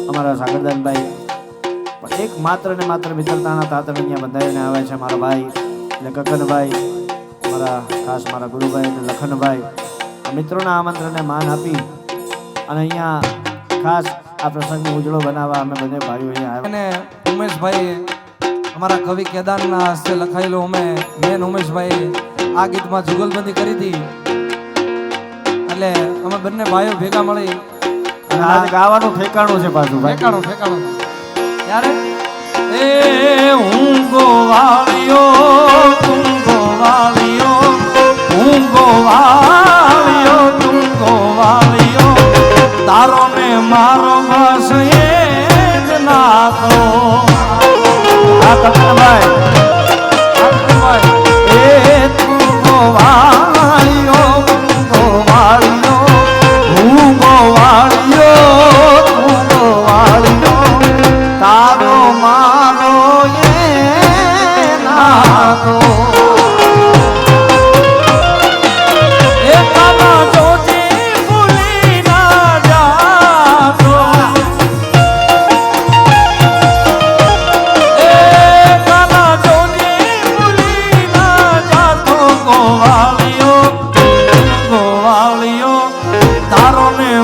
અમારા સાગરદાનભાઈ પણ એક માત્ર ને માત્ર મિત્રતાના તાતણ અહીંયા બંધાઈને આવે છે મારા ભાઈ એટલે ગગનભાઈ, મારા ખાસ મારા ગુરુભાઈ અને લખનભાઈ. આ મિત્રોના આમંત્રણને માન આપી અને અહીંયા ખાસ આ પ્રસંગને ઉજળો બનાવવા અમે બંને ભાઈઓ અહીંયા આવ્યા. અને ઉમેશભાઈ અમારા કવિ કેદારના હસ્તે લખાયેલું મેન ઉમેશભાઈ આ ગીતમાં જુગલબંધી કરી હતી એટલે અમે બંને ભાઈઓ ભેગા મળી અને આજે ગાવાનું ઠેકાણું છે પાછું ઠેકાણું ત્યારે એ હું ગોવાળિયો તું ગોવાળિયો હું ગોવાળિયો તું ગોવાળિયો તારો ને મારો બસ એ જ નાતો. આ કકનભાઈ એ તું ગોવાળિયો ગોવાળિયો હું ગોવાળિયો તું ગોવાળિયો તારો મારો એ નાતો. એ કાના જોજી ભૂલી ના જાતો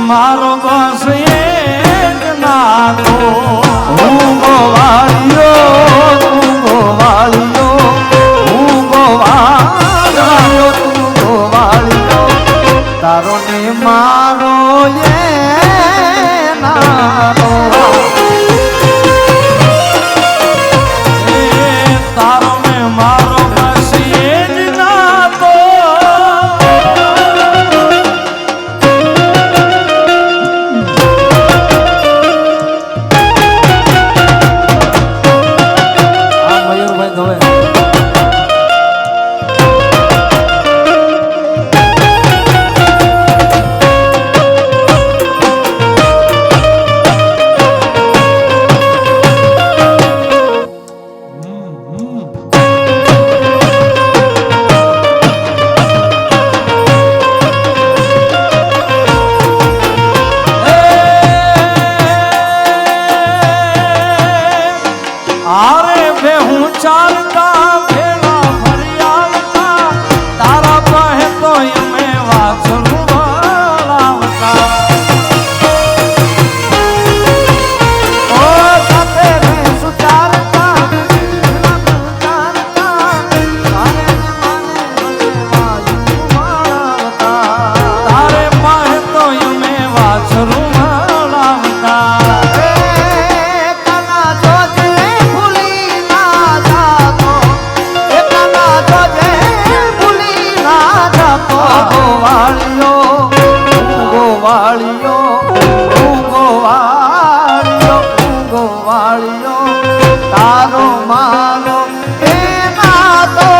મારો બસ એક નાતો. હું ગોવાળિયો તું ગોવાળિયો હું ગોવાળિયો તું ગોવાળિયો તારો ને મારો એ નાતો. તારો ને મારો બસ એ જ નાતો. ચાલતા ભેળા ફરી આવતા તારા પાસે તો અમે વાછરું વળાવતા. ઓ સાથે ભેંસું ચારતા તારે પાસે તો અમે વાછરું વળાવતા. ગોવાળિયો ગોવાળિયો ગોવાળિયો ગોવાળિયો તારો મારો એ નાતો.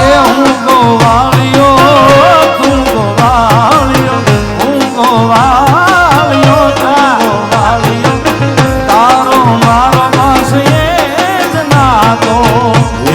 એ હું ગોવાળિયો તું ગોવાળિયો હું ગોવાળિયો ગોવાળિયો તારો મારો બસ એ જ નાતો.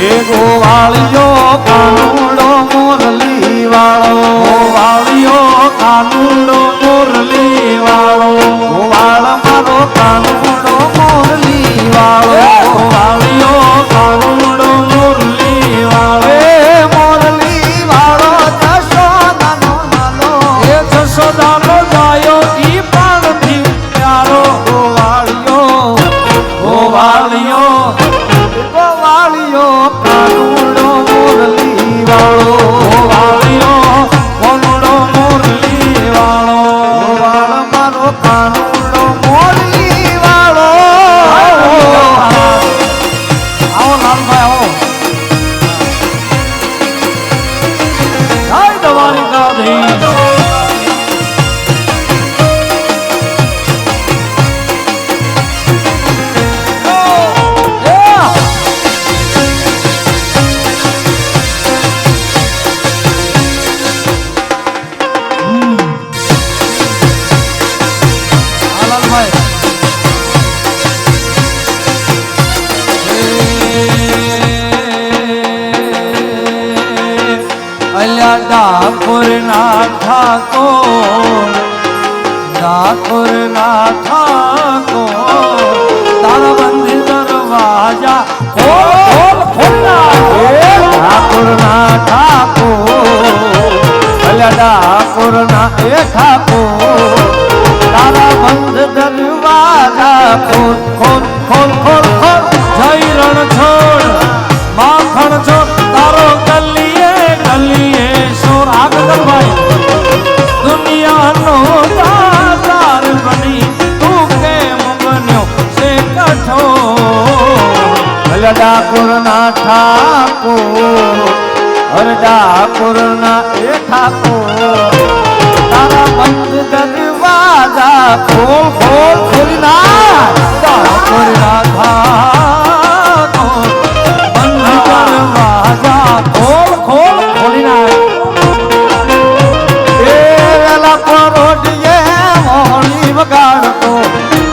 એ ગોવાળિયો કાનુડો મોરલી વાળો ગોવાળિયો કાનુડો મોરલી વાળો ગોવાળ મારો કાનુડો મોરલી વાળો ગોવાળિયો કાનુડો મોરલી વાળો એ મોરલી વાળો જશોદાનો નાનો એ જશોદાનો ગાયો ઈ પાણથી પ્યારો. ગોવાળિયો ગોવાળિયો ગોવાળિયો કાનુડો મોરલી વાળો ગોવાળિયો કોનુડો મોરલી વાળો ગોવાળ મારો કાનુડો મોરલી વાળો. આવો લાલભાઈ આવો જય દ્વારિકાધીશ. ડાકોર ના ઠાકોર ઠાકોર ના ઠાકોર તારા બંધ દરવાજા ખોલ ખોલ ઠાકોર ના ઠાકોર ઠાકોર ના ઠાકોર તારા બંધ દરવાજા ખોલ ખોલ ખોલ ખોલ ખોલ જય રણ છોડ માખણ છોડ તારો ગલીએ ગલીએ શોર આગળભાઈ દુનિયાનો દાતાર બની તું કેમ બન્યો છે કઠોર ઠાકોર ના ઠાકોર ઠાકોર ના ઠાકોર તારા બંધ દરવાજા ખોલ ખોલ ખોલી ના ઠાકોર ના ઠાકોર બંધ દરવાજા ખોલ ખોલ ખોલી નાખ વેલા પરોઢીએ મોહણી વગાડતો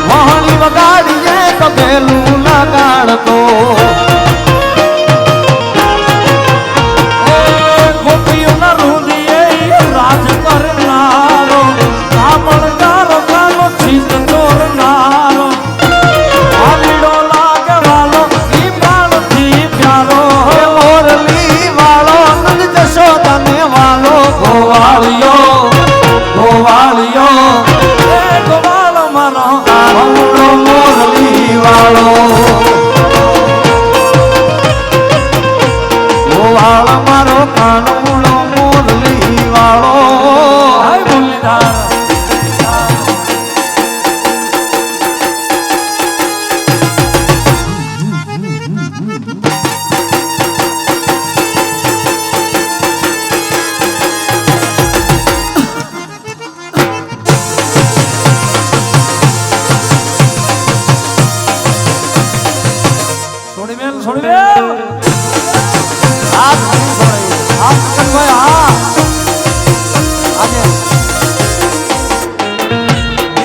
મોહણી વગાડીએ કબેલું લગાડતો ગોપીઓના રુદિએ રાજ કરનારો કામણગારો કાલો છીત ચોરનારો આલીડો લાગે વાલો ઈ પ્રાણથી પ્યારો હે મોરલી વાળો નંદ જશોદાને વાળો ગોવાળિયો ગોવાળિયો એ ગોવાળ મારો આવડો મોરલી વાળો ગોવાળ મારો કાનૂળો મોરલી વાળો હાય મુરલીધર છોડી મેલ આ આ કનભાઈ